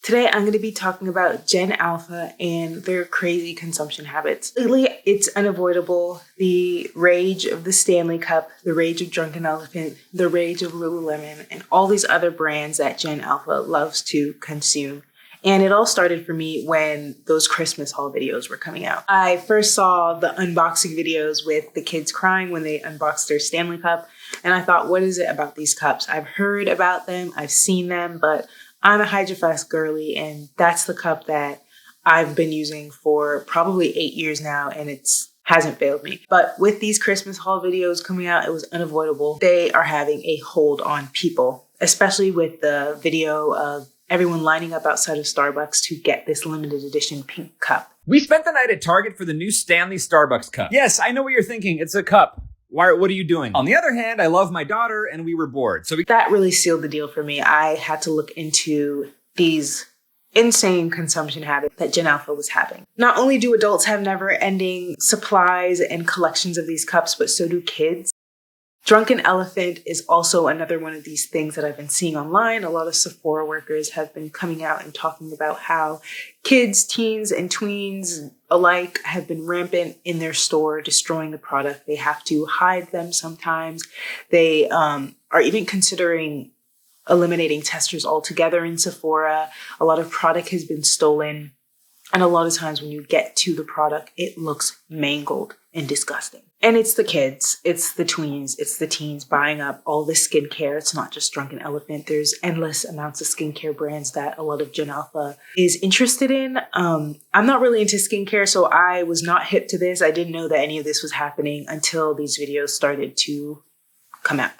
Today, I'm going to be talking about Gen Alpha and their crazy consumption habits. Lately, it's unavoidable. The rage of the Stanley Cup, the rage of Drunken Elephant, the rage of Lululemon, and all these other brands that Gen Alpha loves to consume. And it all started for me when those Christmas haul videos were coming out. I first saw the unboxing videos with the kids crying when they unboxed their Stanley Cup. And I thought, what is it about these cups? I've heard about them, I've seen them, but I'm a Hydro Flask girly, and that's the cup that I've been using for probably 8 years now, and it's hasn't failed me. But with these Christmas haul videos coming out, it was unavoidable. They are having a hold on people, especially with the video of everyone lining up outside of Starbucks to get this limited edition pink cup. We spent the night at Target for the new Stanley Starbucks cup. Yes, I know what you're thinking. It's a cup. What are you doing? On the other hand, I love my daughter and we were bored. That really sealed the deal for me. I had to look into these insane consumption habits that Gen Alpha was having. Not only do adults have never-ending supplies and collections of these cups, but so do kids. Drunken Elephant is also another one of these things that I've been seeing online. A lot of Sephora workers have been coming out and talking about how kids, teens, and tweens alike have been rampant in their store, destroying the product. They have to hide them sometimes. They are even considering eliminating testers altogether in Sephora. A lot of product has been stolen. And a lot of times when you get to the product, it looks mangled and disgusting. And it's the kids, it's the tweens, it's the teens buying up all this skincare. It's not just Drunken Elephant. There's endless amounts of skincare brands that a lot of Gen Alpha is interested in. I'm not really into skincare, so I was not hip to this. I didn't know that any of this was happening until these videos started to come out.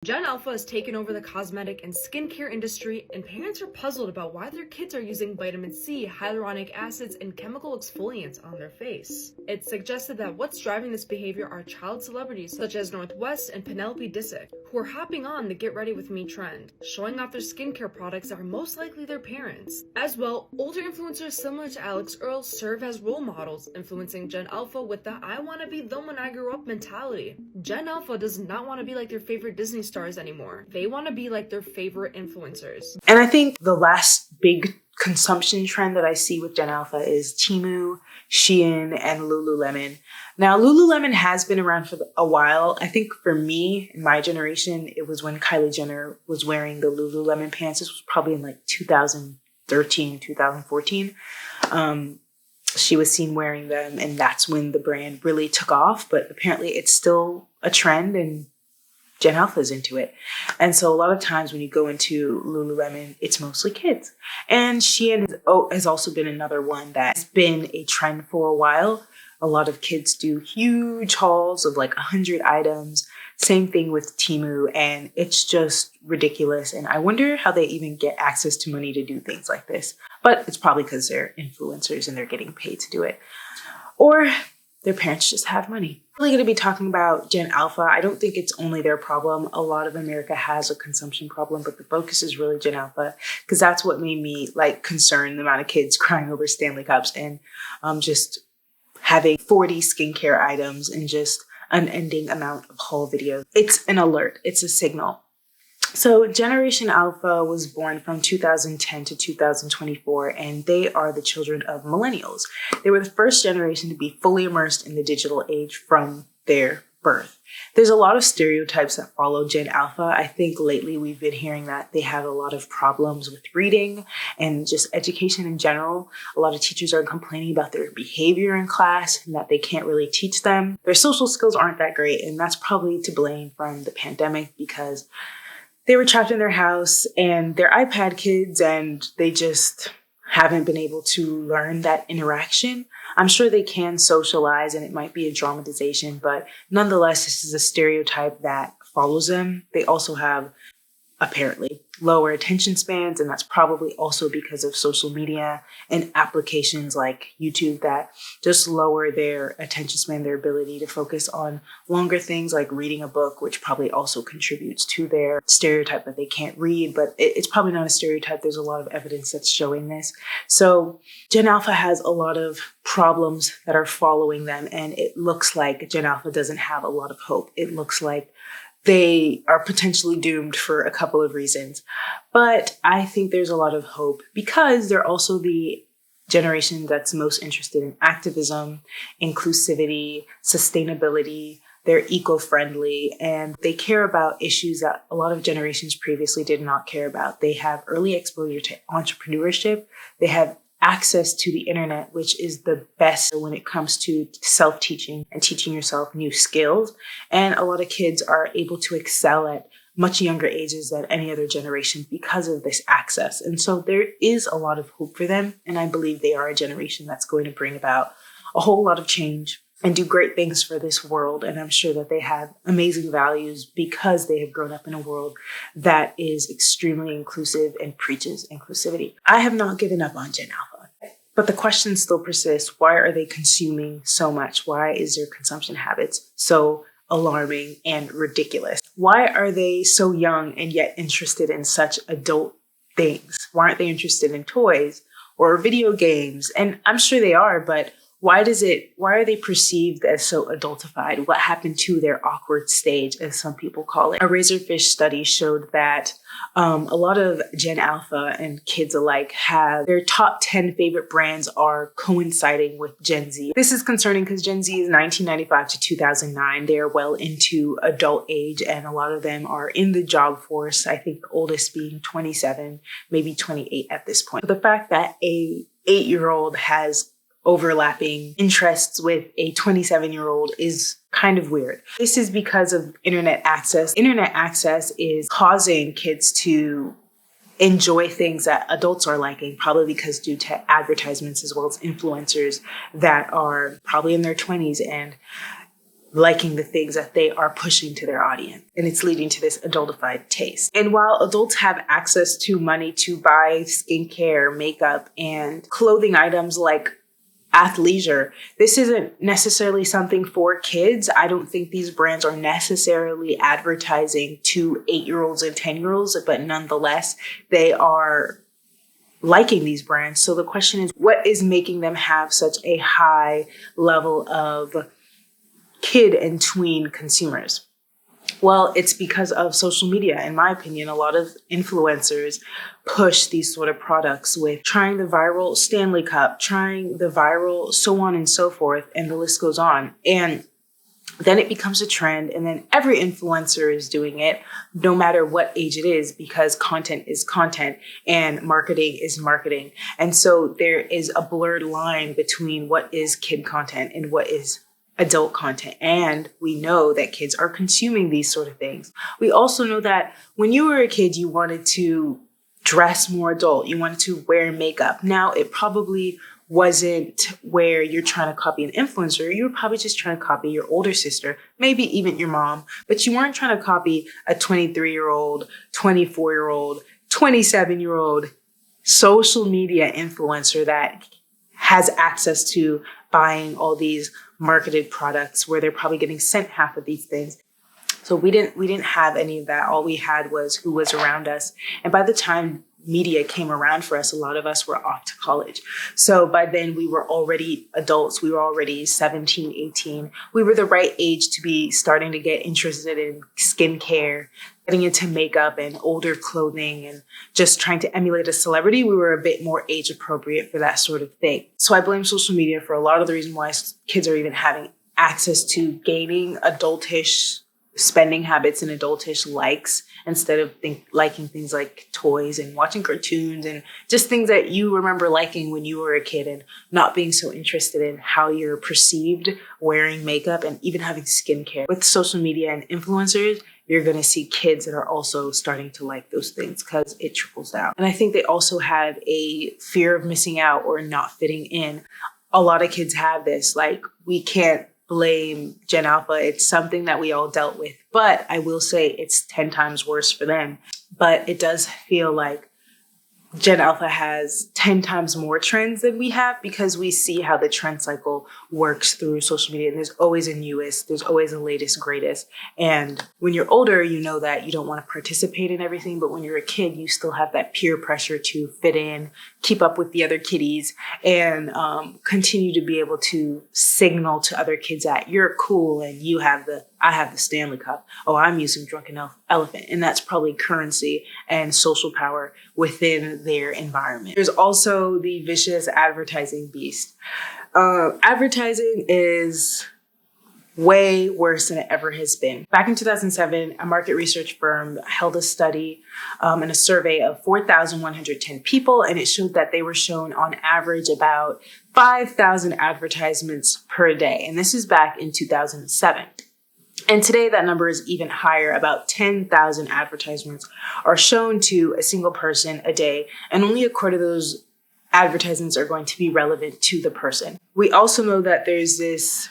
Gen Alpha has taken over the cosmetic and skincare industry, and parents are puzzled about why their kids are using vitamin C, hyaluronic acids, and chemical exfoliants on their face. It's suggested that what's driving this behavior are child celebrities such as Northwest and Penelope Disick, who are hopping on the Get Ready With Me trend, showing off their skincare products that are most likely their parents. As well, older influencers similar to Alex Earl serve as role models, influencing Gen Alpha with the "I want to be them when I grow up" mentality. Gen Alpha does not want to be like their favorite Disney stars anymore. They want to be like their favorite influencers. And I think the last big consumption trend that I see with Gen Alpha is Temu, Shein, and Lululemon. Now, Lululemon has been around for a while. I think for me, in my generation, it was when Kylie Jenner was wearing the Lululemon pants. This was probably in like 2013, 2014. She was seen wearing them, and that's when the brand really took off. But apparently it's still a trend, and Gen Alpha is into it. And so a lot of times when you go into Lululemon, it's mostly kids. And Shein has also been another one that's been a trend for a while. A lot of kids do huge hauls of like 100 items. Same thing with Temu, and it's just ridiculous. And I wonder how they even get access to money to do things like this. But it's probably because they're influencers and they're getting paid to do it. Or their parents just have money. I'm really going to be talking about Gen Alpha. I don't think it's only their problem. A lot of America has a consumption problem, but the focus is really Gen Alpha, because that's what made me concerned, the amount of kids crying over Stanley Cups and just having 40 skincare items and just unending amount of haul videos. It's an alert. It's a signal. So Generation Alpha was born from 2010 to 2024, and they are the children of millennials. They were the first generation to be fully immersed in the digital age from their birth. There's a lot of stereotypes that follow Gen Alpha. I think lately we've been hearing that they have a lot of problems with reading and just education in general. A lot of teachers are complaining about their behavior in class and that they can't really teach them. Their social skills aren't that great, and that's probably to blame from the pandemic, because they were trapped in their house and they're iPad kids, and they just haven't been able to learn that interaction. I'm sure they can socialize and it might be a dramatization, but nonetheless, this is a stereotype that follows them. They also have apparently lower attention spans, and that's probably also because of social media and applications like YouTube that just lower their attention span, their ability to focus on longer things like reading a book, which probably also contributes to their stereotype that they can't read. But it's probably not a stereotype. There's a lot of evidence that's showing this. So Gen Alpha has a lot of problems that are following them, and it looks like Gen Alpha doesn't have a lot of hope. It looks like they are potentially doomed for a couple of reasons. But I think there's a lot of hope because they're also the generation that's most interested in activism, inclusivity, sustainability. They're eco-friendly, and they care about issues that a lot of generations previously did not care about. They have early exposure to entrepreneurship. They have access to the internet, which is the best when it comes to self-teaching and teaching yourself new skills. And a lot of kids are able to excel at much younger ages than any other generation because of this access. And so there is a lot of hope for them. And I believe they are a generation that's going to bring about a whole lot of change and do great things for this world. And I'm sure that they have amazing values because they have grown up in a world that is extremely inclusive and preaches inclusivity. I have not given up on Gen Alpha, but the question still persists. Why are they consuming so much? Why is their consumption habits so alarming and ridiculous? Why are they so young and yet interested in such adult things? Why aren't they interested in toys or video games? And I'm sure they are, but why are they perceived as so adultified? What happened to their awkward stage, as some people call it? A Razorfish study showed that a lot of Gen Alpha and kids alike have their top 10 favorite brands are coinciding with Gen Z. This is concerning because Gen Z is 1995 to 2009. They are well into adult age, and a lot of them are in the job force. I think the oldest being 27, maybe 28 at this point. But the fact that a 8-year-old has overlapping interests with a 27-year-old is kind of weird. This is because of internet access. Internet access is causing kids to enjoy things that adults are liking, probably because due to advertisements as well as influencers that are probably in their 20s and liking the things that they are pushing to their audience. And it's leading to this adultified taste. And while adults have access to money to buy skincare, makeup, and clothing items like athleisure, this isn't necessarily something for kids. I don't think these brands are necessarily advertising to 8-year-olds and 10-year-olds, but nonetheless, they are liking these brands. So the question is, what is making them have such a high level of kid and tween consumers? Well, it's because of social media. In my opinion, a lot of influencers push these sort of products with trying the viral Stanley Cup, trying the viral so on and so forth, and the list goes on. And then it becomes a trend, and then every influencer is doing it, no matter what age it is, because content is content and marketing is marketing. And so there is a blurred line between what is kid content and what is adult content. And we know that kids are consuming these sort of things. We also know that when you were a kid, you wanted to dress more adult. You wanted to wear makeup. Now, it probably wasn't where you're trying to copy an influencer. You were probably just trying to copy your older sister, maybe even your mom, but you weren't trying to copy a 23-year-old, 24-year-old, 27-year-old social media influencer that has access to buying all these marketed products where they're probably getting sent half of these things. So we didn't have any of that. All we had was who was around us. And by the time media came around for us, a lot of us were off to college. So by then we were already adults. We were already 17, 18. We were the right age to be starting to get interested in skincare, getting into makeup and older clothing and just trying to emulate a celebrity. We were a bit more age appropriate for that sort of thing. So I blame social media for a lot of the reason why kids are even having access to gaining adultish spending habits and adultish likes instead of liking things like toys and watching cartoons and just things that you remember liking when you were a kid and not being so interested in how you're perceived wearing makeup and even having skincare. With social media and influencers, you're going to see kids that are also starting to like those things because it trickles down. And I think they also have a fear of missing out or not fitting in. A lot of kids have this, like, we can't blame Gen Alpha. It's something that we all dealt with. But I will say it's 10 times worse for them. But it does feel like Gen Alpha has 10 times more trends than we have because we see how the trend cycle works through social media. And there's always a newest, there's always a latest, greatest. And when you're older, you know that you don't want to participate in everything. But when you're a kid, you still have that peer pressure to fit in, keep up with the other kiddies, and continue to be able to signal to other kids that you're cool and you have the I have the Stanley Cup. Oh, I'm using Drunken Elephant. And that's probably currency and social power within their environment. There's also the vicious advertising beast. Advertising is way worse than it ever has been. Back in 2007, a market research firm held a study and a survey of 4,110 people, and it showed that they were shown on average about 5,000 advertisements per day. And this is back in 2007. And today that number is even higher. About 10,000 advertisements are shown to a single person a day, and only a quarter of those advertisements are going to be relevant to the person. We also know that there's this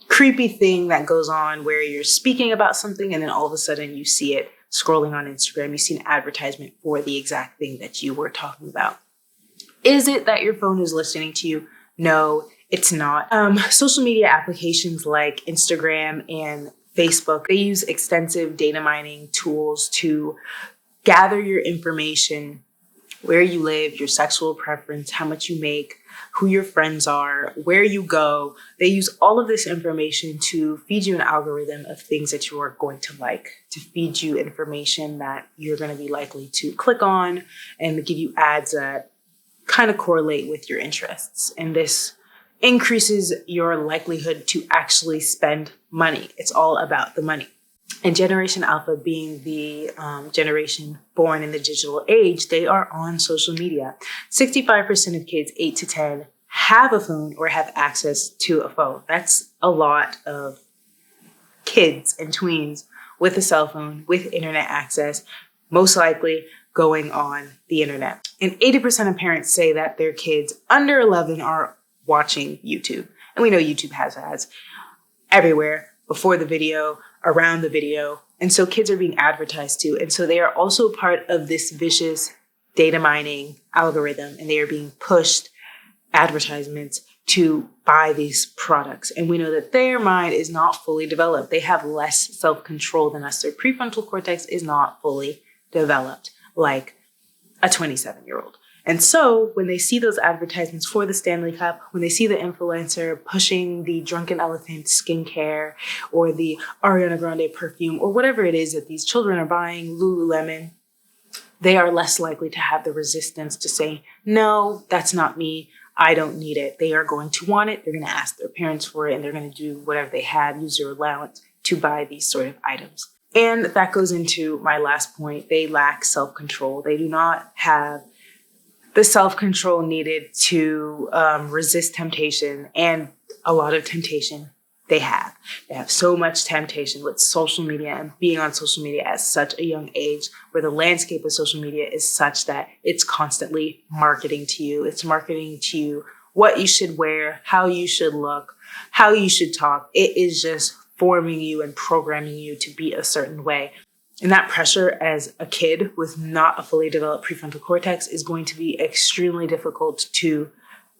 creepy thing that goes on where you're speaking about something and then all of a sudden you see it scrolling on Instagram. You see an advertisement for the exact thing that you were talking about. Is it that your phone is listening to you? No, it's not. Social media applications like Instagram and Facebook, they use extensive data mining tools to gather your information, where you live, your sexual preference, how much you make, who your friends are, where you go. They use all of this information to feed you an algorithm of things that you are going to like, to feed you information that you're going to be likely to click on and give you ads that kind of correlate with your interests. And this increases your likelihood to actually spend money. It's all about the money. And Generation Alpha, being the generation born in the digital age, they are on social media. 65% of kids 8 to 10 have a phone or have access to a phone. That's a lot of kids and tweens with a cell phone, with internet access, most likely going on the internet. And 80% of parents say that their kids under 11 are watching YouTube. And we know YouTube has ads everywhere, before the video, around the video. And so kids are being advertised to. And so they are also part of this vicious data mining algorithm, and they are being pushed advertisements to buy these products. And we know that their mind is not fully developed. They have less self-control than us. Their prefrontal cortex is not fully developed like a 27-year-old. And so when they see those advertisements for the Stanley Cup, when they see the influencer pushing the Drunken Elephant skincare or the Ariana Grande perfume or whatever it is that these children are buying, Lululemon, they are less likely to have the resistance to say, no, that's not me. I don't need it. They are going to want it. They're going to ask their parents for it, and they're going to do whatever they have, use their allowance to buy these sort of items. And that goes into my last point. They lack self-control. They do not have the self-control needed to resist temptation, and a lot of temptation they have. They have so much temptation with social media and being on social media at such a young age, where the landscape of social media is such that it's constantly marketing to you. It's marketing to you what you should wear, how you should look, how you should talk. It is just forming you and programming you to be a certain way. And that pressure as a kid with not a fully developed prefrontal cortex is going to be extremely difficult to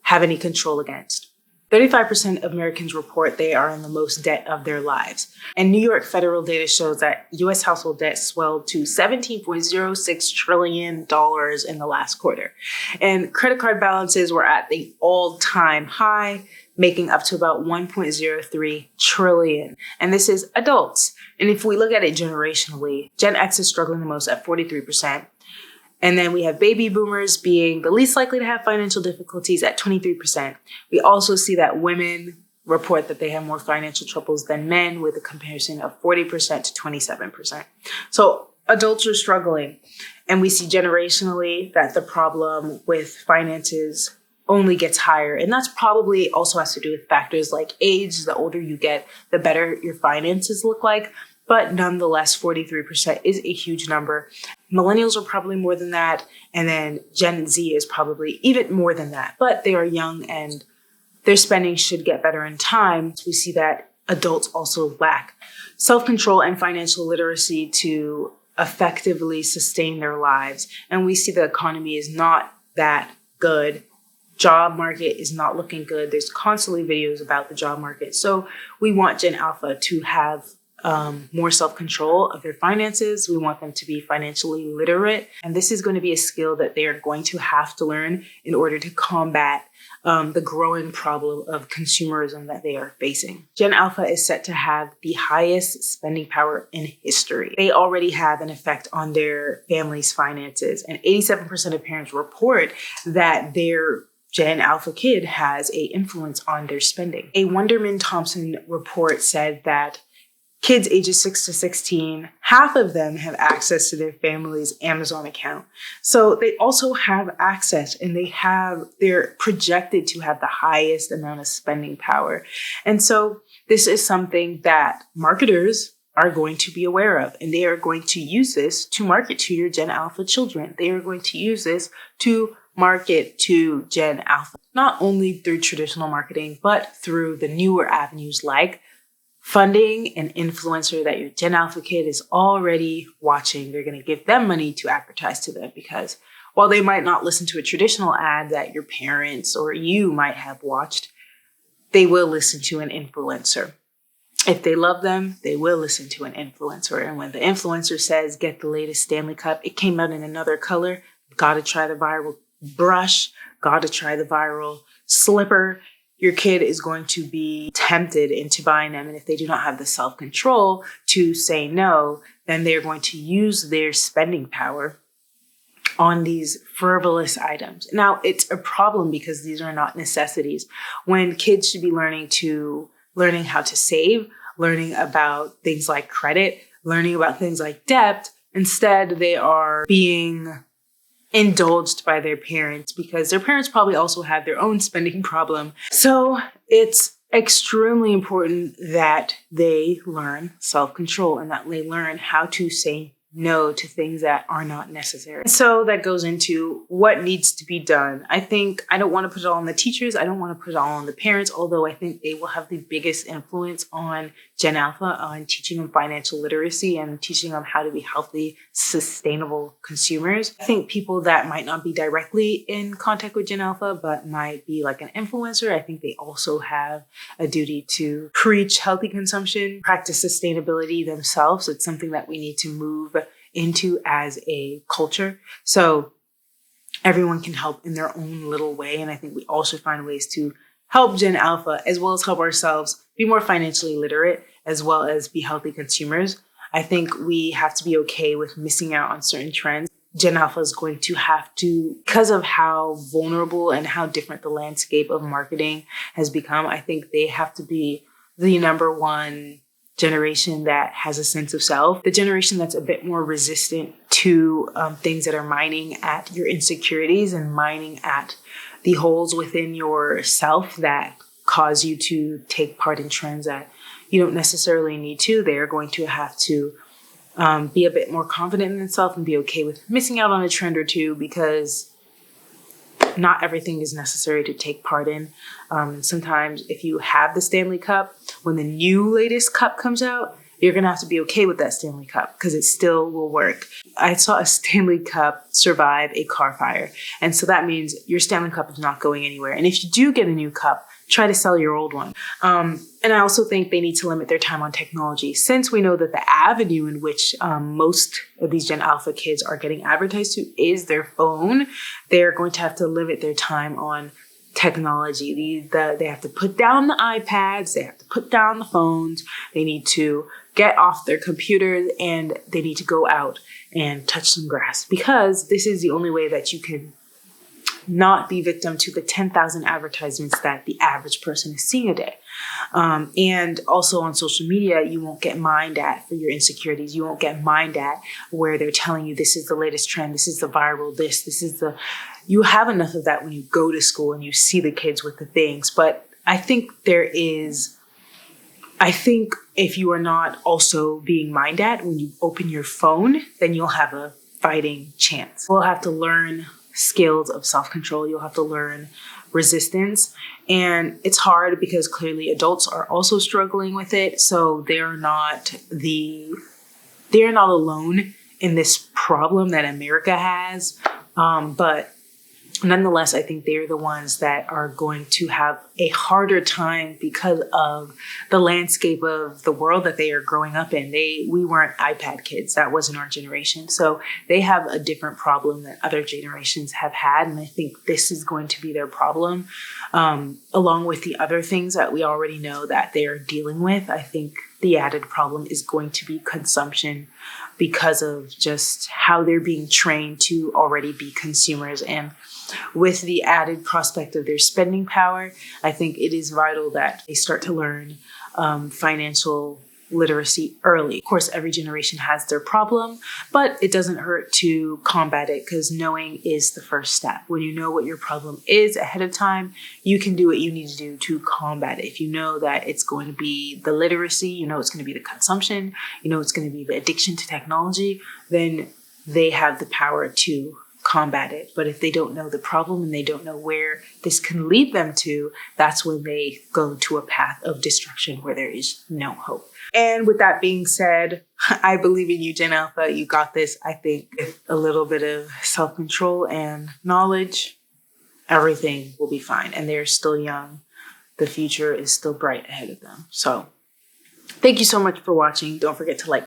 have any control against. 35% of Americans report they are in the most debt of their lives. And New York federal data shows that U.S. household debt swelled to $17.06 trillion in the last quarter. And credit card balances were at the all-time high, making up to about $1.03 trillion. And this is adults. And if we look at it generationally, Gen X is struggling the most at 43%. And then we have baby boomers being the least likely to have financial difficulties at 23%. We also see that women report that they have more financial troubles than men, with a comparison of 40% to 27%. So adults are struggling. And we see generationally that the problem with finances only gets higher. And that's probably also has to do with factors like age. The older you get, the better your finances look like. But nonetheless, 43% is a huge number. Millennials are probably more than that. And then Gen Z is probably even more than that. But they are young and their spending should get better in time. We see that adults also lack self-control and financial literacy to effectively sustain their lives. And we see the economy is not that good. Job market is not looking good. There's constantly videos about the job market. So we want Gen Alpha to have more self-control of their finances. We want them to be financially literate. And this is going to be a skill that they are going to have to learn in order to combat the growing problem of consumerism that they are facing. Gen Alpha is set to have the highest spending power in history. They already have an effect on their family's finances, and 87% of parents report that their Gen Alpha kid has an influence on their spending. A Wonderman Thompson report said that kids ages 6 to 16, half of them have access to their family's Amazon account. So they also have access, and they're projected to have the highest amount of spending power. And so this is something that marketers are going to be aware of, and they are going to use this to market to your Gen Alpha children. They are going to use this to market to Gen Alpha, not only through traditional marketing, but through the newer avenues like funding an influencer that your Gen Alpha kid is already watching. They're going to give them money to advertise to them, because while they might not listen to a traditional ad that your parents or you might have watched, they will listen to an influencer. If they love them, they will listen to an influencer. And when the influencer says, get the latest Stanley Cup, it came out in another color, gotta try the viral brush, gotta try the viral slipper, your kid is going to be tempted into buying them. And if they do not have the self-control to say no, then they're going to use their spending power on these frivolous items. Now, it's a problem because these are not necessities. When kids should be learning how to save, learning about things like credit, learning about things like debt, instead they are being indulged by their parents because their parents probably also have their own spending problem. So it's extremely important that they learn self-control and that they learn how to say no to things that are not necessary. So that goes into what needs to be done. I think I don't want to put it all on the teachers. I don't want to put it all on the parents, although I think they will have the biggest influence on Gen Alpha, on teaching them financial literacy and teaching them how to be healthy, sustainable consumers. I think people that might not be directly in contact with Gen Alpha, but might be like an influencer, I think they also have a duty to preach healthy consumption, practice sustainability themselves. It's something that we need to move into as a culture. So everyone can help in their own little way. And I think we all should find ways to help Gen Alpha as well as help ourselves be more financially literate as well as be healthy consumers. I think we have to be okay with missing out on certain trends. Gen Alpha is going to have to, because of how vulnerable and how different the landscape of marketing has become, I think they have to be the number one generation that has a sense of self, the generation that's a bit more resistant to things that are mining at your insecurities and mining at the holes within yourself that cause you to take part in trends that you don't necessarily need to. They're going to have to be a bit more confident in themselves and be okay with missing out on a trend or two, because not everything is necessary to take part in. Sometimes if you have the Stanley Cup, when the new latest cup comes out, you're going to have to be okay with that Stanley Cup because it still will work. I saw a Stanley Cup survive a car fire. And so that means your Stanley Cup is not going anywhere. And if you do get a new cup, try to sell your old one. And I also think they need to limit their time on technology. Since we know that the avenue in which most of these Gen Alpha kids are getting advertised to is their phone, they're going to have to limit their time on technology. They have to put down the iPads, they have to put down the phones, they need to get off their computers, and they need to go out and touch some grass, because this is the only way that you can not be victim to the 10,000 advertisements that the average person is seeing a day. And also on social media, you won't get mined at for your insecurities. You won't get mined at where they're telling you this is the latest trend, this is the viral, this is the... You have enough of that when you go to school and you see the kids with the things. But I think if you are not also being mined at when you open your phone, then you'll have a fighting chance. We'll have to learn skills of self-control. You'll have to learn resistance. And it's hard because clearly adults are also struggling with it. So they're not alone in this problem that America has. But nonetheless, I think they're the ones that are going to have a harder time because of the landscape of the world that they are growing up in. We weren't iPad kids. That wasn't our generation. So they have a different problem that other generations have had. And I think this is going to be their problem, along with the other things that we already know that they're dealing with. I think the added problem is going to be consumption because of just how they're being trained to already be consumers. And with the added prospect of their spending power, I think it is vital that they start to learn financial literacy early. Of course, every generation has their problem, but it doesn't hurt to combat it because knowing is the first step. When you know what your problem is ahead of time, you can do what you need to do to combat it. If you know that it's going to be the literacy, you know it's going to be the consumption, you know it's going to be the addiction to technology, then they have the power to combat it. But if they don't know the problem and they don't know where this can lead them to, that's when they go to a path of destruction where there is no hope. And with that being said, I believe in you, Gen Alpha. You got this. I think with a little bit of self-control and knowledge, everything will be fine. And they're still young. The future is still bright ahead of them. So thank you so much for watching. Don't forget to like,